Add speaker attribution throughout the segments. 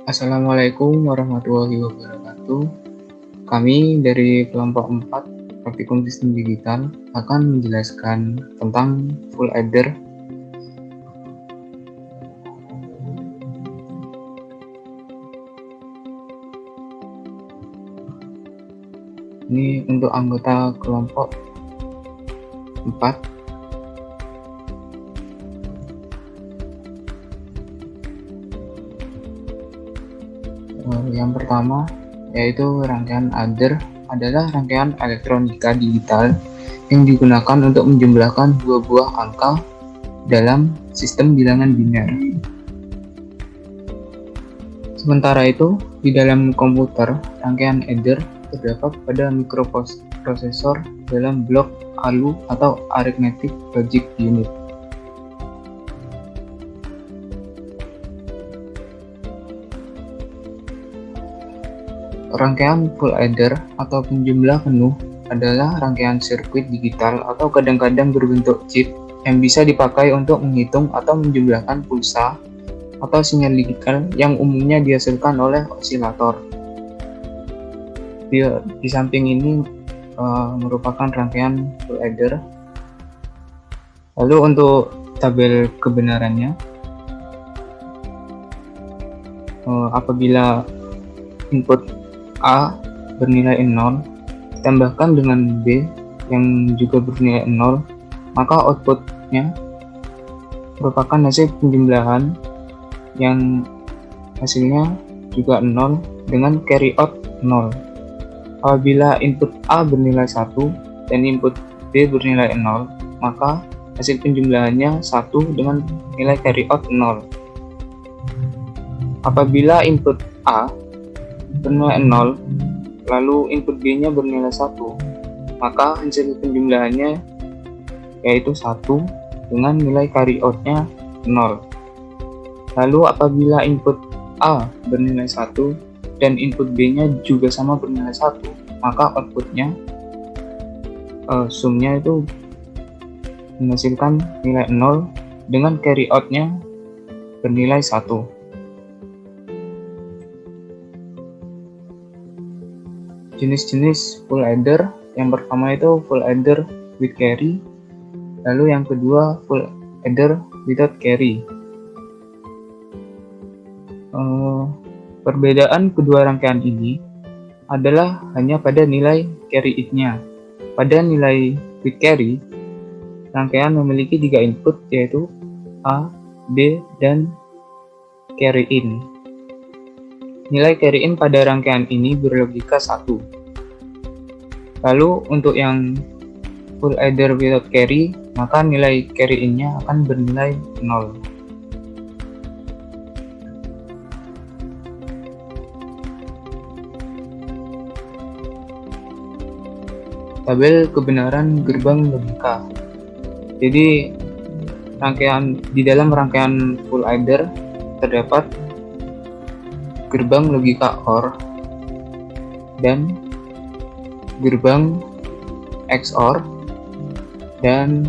Speaker 1: Assalamualaikum warahmatullahi wabarakatuh. Kami dari kelompok 4 Praktikum Sistem Digital akan menjelaskan tentang full adder. Ini untuk anggota kelompok 4. Yang pertama yaitu rangkaian adder adalah rangkaian elektronika digital yang digunakan untuk menjumlahkan dua buah angka dalam sistem bilangan biner. Sementara itu, di dalam komputer, rangkaian adder terdapat pada mikroprosesor dalam blok ALU atau Arithmetic Logic Unit. Rangkaian full adder atau penjumlah penuh adalah rangkaian sirkuit digital atau kadang-kadang berbentuk chip yang bisa dipakai untuk menghitung atau menjumlahkan pulsa atau sinyal digital yang umumnya dihasilkan oleh osilator. Di samping ini merupakan rangkaian full adder. Lalu untuk tabel kebenarannya, apabila input A bernilai 0 ditambahkan dengan B yang juga bernilai 0, maka outputnya merupakan hasil penjumlahan yang hasilnya juga 0 dengan carry out 0. Apabila input A bernilai 1 dan input B bernilai 0, maka hasil penjumlahannya 1 dengan nilai carry out 0. Apabila input A bernilai 0, lalu input B-nya bernilai 1, maka hasil penjumlahannya yaitu 1 dengan nilai carry out-nya 0. Lalu apabila input A bernilai 1 dan input B-nya juga sama bernilai 1, maka outputnya sumnya itu menghasilkan nilai 0 dengan carry out-nya bernilai 1. Jenis-jenis full adder, yang pertama itu full adder with carry, lalu yang kedua full adder without carry. Perbedaan kedua rangkaian ini adalah hanya pada nilai carry it-nya. Pada nilai with carry, rangkaian memiliki 3 input yaitu A, B, dan carry in. Nilai carry in pada rangkaian ini berlogika 1. Lalu untuk yang full adder without carry, maka nilai carry in-nya akan bernilai 0. Tabel kebenaran gerbang logika. Jadi di dalam rangkaian full adder terdapat gerbang logika OR dan gerbang XOR dan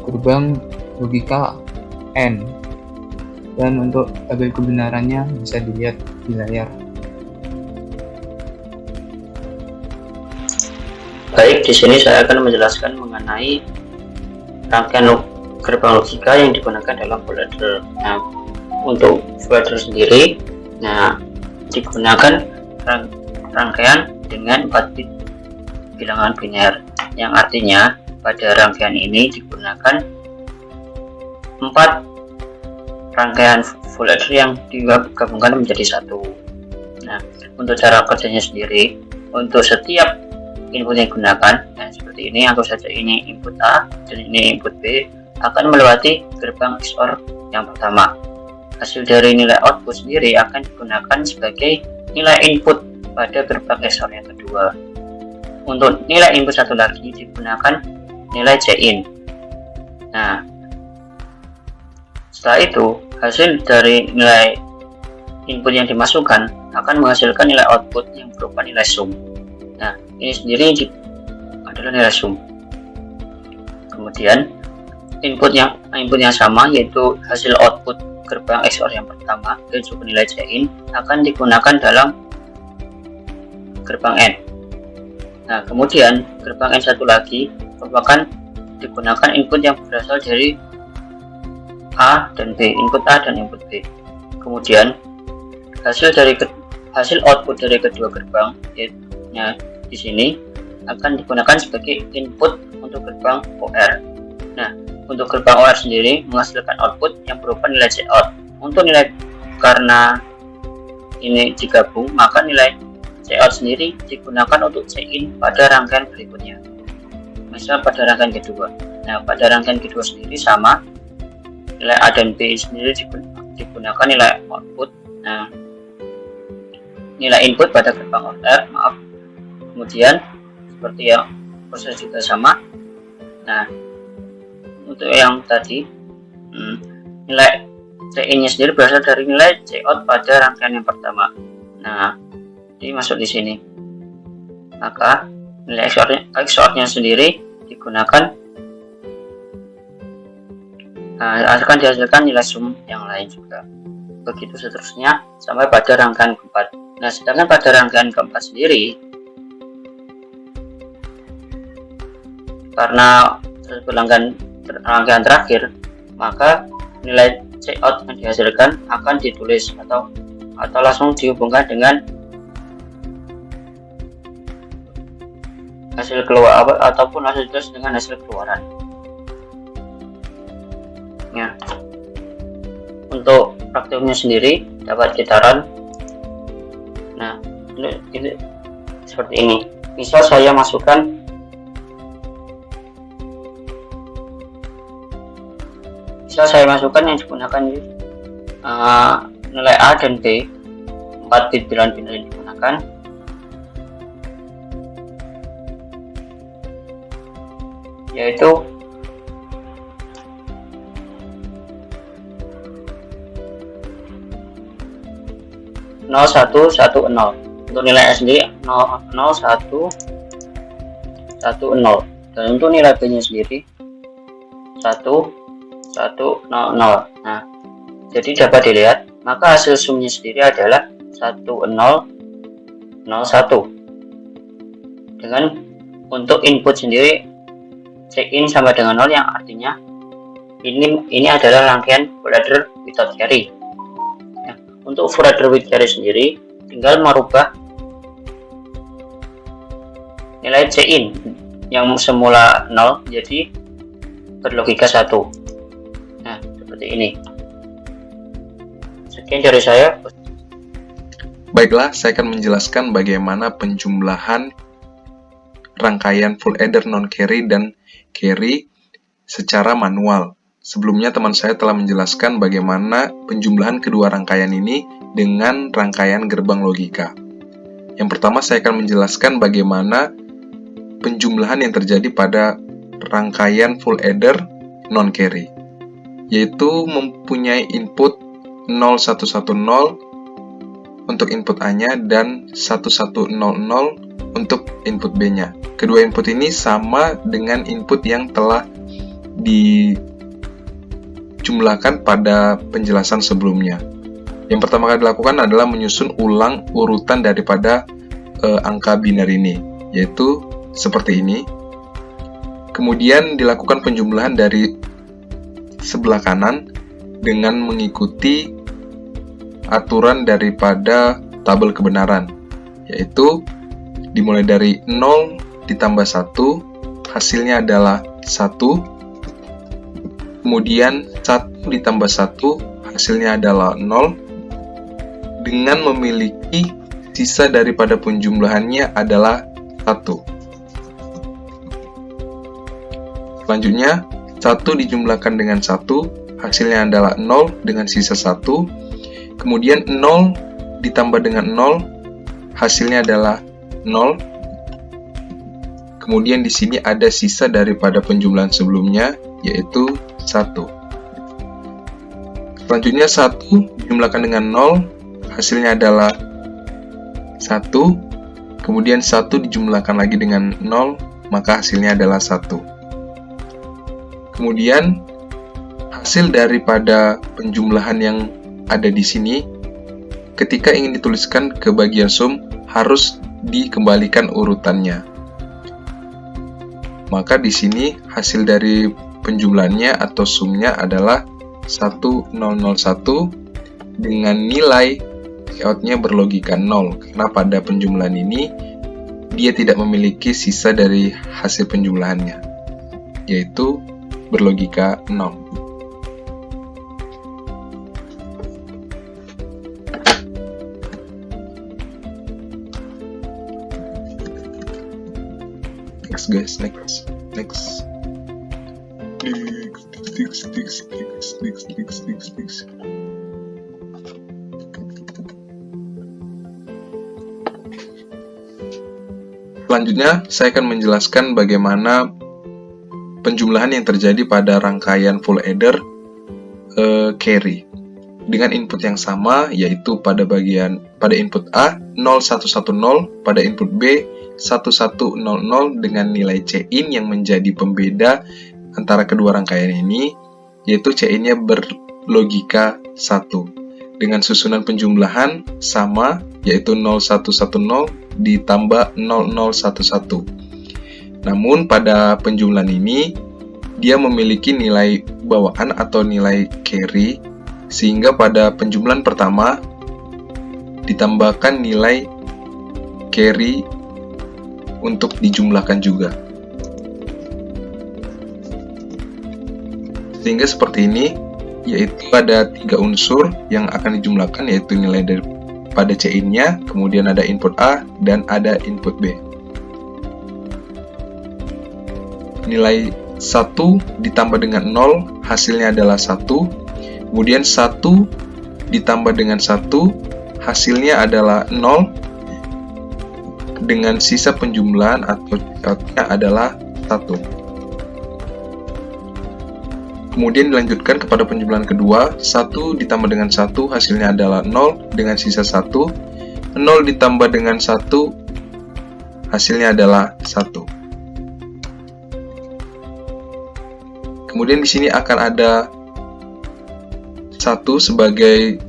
Speaker 1: gerbang logika AND. Dan untuk tabel kebenarannya bisa dilihat di layar.
Speaker 2: Baik, di sini saya akan menjelaskan mengenai rangkaian gerbang logika yang digunakan dalam full adder. Nah, untuk full adder sendiri, digunakan rangkaian dengan 4 bit bilangan biner, yang artinya pada rangkaian ini digunakan 4 rangkaian full adder yang digabungkan menjadi 1. Nah, untuk cara kerjanya sendiri, untuk setiap input yang digunakan, seperti ini, anggap saja ini input A dan ini input B, akan melewati gerbang XOR yang pertama. Hasil dari nilai output sendiri akan digunakan sebagai nilai input pada gerbang XOR yang kedua. Untuk nilai input satu lagi digunakan nilai J-in. Nah, setelah itu hasil dari nilai input yang dimasukkan akan menghasilkan nilai output yang berupa nilai sum. Nah, ini sendiri adalah nilai sum. Kemudian input yang sama, yaitu hasil output gerbang XOR yang pertama dan juga nilai CIN akan digunakan dalam gerbang N. Nah, kemudian gerbang N satu lagi merupakan digunakan input yang berasal dari A dan B, input A dan input B. Kemudian hasil output dari kedua gerbang, yaitu di sini akan digunakan sebagai input untuk gerbang OR. Nah, untuk gerbang OR sendiri menghasilkan output yang berupa nilai Cout. Untuk nilai, karena ini digabung, maka nilai Cout sendiri digunakan untuk CIN pada rangkaian berikutnya. Misal pada rangkaian kedua. Nah, pada rangkaian kedua sendiri sama, nilai A dan B sendiri digunakan nilai output. Nah, nilai input pada gerbang OR, kemudian seperti yang proses juga sama. Nah, untuk yang tadi nilai CIN nya sendiri berasal dari nilai Cout pada rangkaian yang pertama. Nah, ini masuk di sini. Maka nilai XOR nya sendiri digunakan akan dihasilkan nilai sum yang lain juga. Begitu seterusnya sampai pada rangkaian keempat. Nah, sedangkan pada rangkaian keempat sendiri, karena rangkaian terakhir, maka nilai Cout yang dihasilkan akan ditulis atau langsung dihubungkan dengan hasil keluar ataupun hasil tulis dengan hasil keluaran. Ya. Untuk praktiknya sendiri dapat kita run. Nah, ini seperti ini. Misal saya masukkan yang digunakan nilai A dan B, 4 bit pilihan yang digunakan. Yaitu nol satu satu nol. Untuk nilai A sendiri 0 1 1 0, dan untuk nilai B nya sendiri 1 1 0 0. Nah, jadi dapat dilihat, maka hasil sumnya sendiri adalah 1 0 0 1. Dengan untuk input sendiri CIN sama dengan 0, yang artinya ini adalah rangkaian full adder without carry. Nah, untuk full adder with carry sendiri tinggal merubah nilai CIN yang semula 0 jadi berlogika 1. Nah, seperti ini. Sekian dari saya.
Speaker 3: Baiklah, saya akan menjelaskan bagaimana penjumlahan rangkaian full adder non-carry dan carry secara manual. Sebelumnya teman saya telah menjelaskan bagaimana penjumlahan kedua rangkaian ini dengan rangkaian gerbang logika. Yang pertama saya akan menjelaskan bagaimana penjumlahan yang terjadi pada rangkaian full adder non-carry, yaitu mempunyai input 0110 untuk input A-nya dan 1100 untuk input B-nya. Kedua input ini sama dengan input yang telah dijumlahkan pada penjelasan sebelumnya. Yang pertama kali dilakukan adalah menyusun ulang urutan daripada angka biner ini, yaitu seperti ini. Kemudian dilakukan penjumlahan dari sebelah kanan dengan mengikuti aturan daripada tabel kebenaran, yaitu dimulai dari 0 ditambah 1, hasilnya adalah 1. Kemudian 1 ditambah 1, hasilnya adalah 0. Dengan memiliki sisa daripada penjumlahannya adalah 1. Selanjutnya, 1 dijumlahkan dengan 1, hasilnya adalah 0 dengan sisa 1. Kemudian 0 ditambah dengan 0, hasilnya adalah 0. Kemudian di sini ada sisa daripada penjumlahan sebelumnya, yaitu 1. Selanjutnya 1 dijumlahkan dengan 0, hasilnya adalah 1. Kemudian 1 dijumlahkan lagi dengan 0, maka hasilnya adalah 1. Kemudian hasil daripada penjumlahan yang ada di sini, ketika ingin dituliskan ke bagian sum, harus dikembalikan urutannya. Maka di sini hasil dari penjumlahannya atau sumnya adalah 1001 dengan nilai outnya berlogika 0, karena pada penjumlahan ini dia tidak memiliki sisa dari hasil penjumlahannya, yaitu berlogika 0. Next guys, next. Selanjutnya, saya akan menjelaskan bagaimana penjumlahan yang terjadi pada rangkaian full adder carry dengan input yang sama, yaitu pada input A 0110, pada input B 1100 dengan nilai Cin yang menjadi pembeda antara kedua rangkaian ini, yaitu Cin-nya berlogika 1 dengan susunan penjumlahan sama, yaitu 0110 ditambah 0011. Namun pada penjumlahan ini dia memiliki nilai bawaan atau nilai carry, sehingga pada penjumlahan pertama ditambahkan nilai carry untuk dijumlahkan juga. Sehingga seperti ini, yaitu ada 3 unsur yang akan dijumlahkan, yaitu nilai daripada Cin-nya, kemudian ada input A, dan ada input B. Nilai 1 ditambah dengan 0, hasilnya adalah 1. Kemudian 1 ditambah dengan 1, hasilnya adalah 0. Dengan sisa penjumlahan atau outnya adalah 1. Kemudian dilanjutkan kepada penjumlahan kedua, 1 ditambah dengan 1, hasilnya adalah 0 dengan sisa 1. 0 ditambah dengan 1, hasilnya adalah 1. Kemudian di sini akan ada 1 sebagai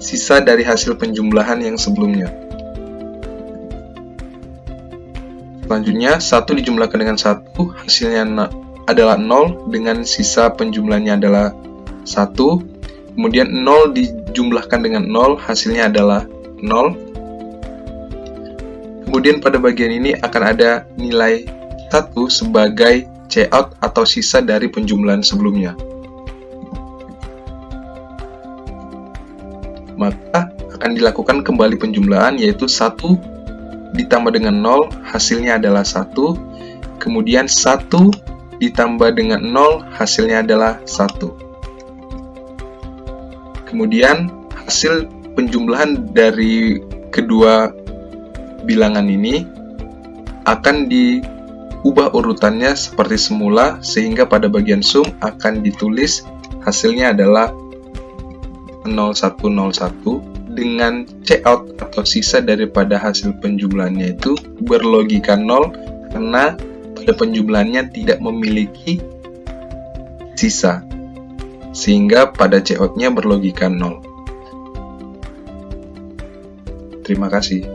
Speaker 3: sisa dari hasil penjumlahan yang sebelumnya. Selanjutnya, 1 dijumlahkan dengan 1, hasilnya adalah 0 dengan sisa penjumlahannya adalah 1. Kemudian 0 dijumlahkan dengan 0, hasilnya adalah 0. Kemudian pada bagian ini akan ada nilai 1 sebagai Cout atau sisa dari penjumlahan sebelumnya. Maka akan dilakukan kembali penjumlahan, yaitu 1 ditambah dengan 0, hasilnya adalah 1. Kemudian 1 ditambah dengan 0, hasilnya adalah 1. Kemudian hasil penjumlahan dari kedua bilangan ini akan diubah urutannya seperti semula, sehingga pada bagian sum akan ditulis hasilnya adalah 0101 dengan Cout atau sisa daripada hasil penjumlahannya itu berlogika 0, karena pada penjumlahannya tidak memiliki sisa, sehingga pada Cout-nya berlogika 0. Terima kasih.